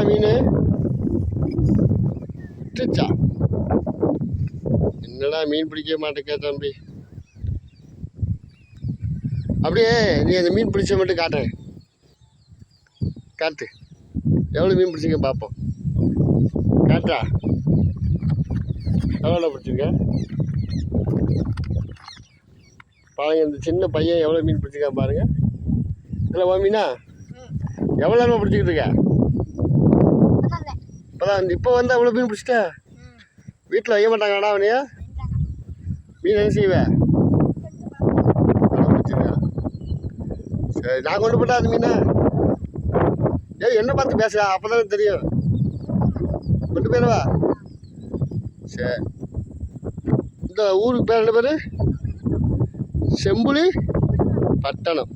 மீன் விட்டுச்சா? என்னடா மீன் பிடிக்க மாட்டேங்க தம்பி. அப்படியே நீ அந்த மீன் பிடிச்ச மட்டும் காட்டுறேன். காட்டு, எவ்வளோ மீன் பிடிச்சிங்க பார்ப்போம். காட்டா, எவ்வளோ பிடிச்சிருக்க பாருங்க. இந்த சின்ன பையன் எவ்வளோ மீன் பிடிச்சிருக்கான் பாருங்க. இல்லை ஓ மீனா எவ்வளோ நேரமாக பிடிச்சிக்கிட்டு இருக்க? இப்போதான் இப்போ வந்து அவ்வளோ மீன் பிடிச்சிட்ட. வீட்டில் வைக்க மாட்டாங்கடா அவனையா? மீன் என்ன செய்வேன்? பிடிச்சிருக்கா? சரி, நான் கொண்டு போட்டா அந்த மீனை. என்ன பார்த்து பேசுறா? அப்போதான் தெரியும். கொண்டு போயிடவா? சரி, இந்த ஊருக்கு பேர் என்ன பேர்? செம்புலி பட்டணம்.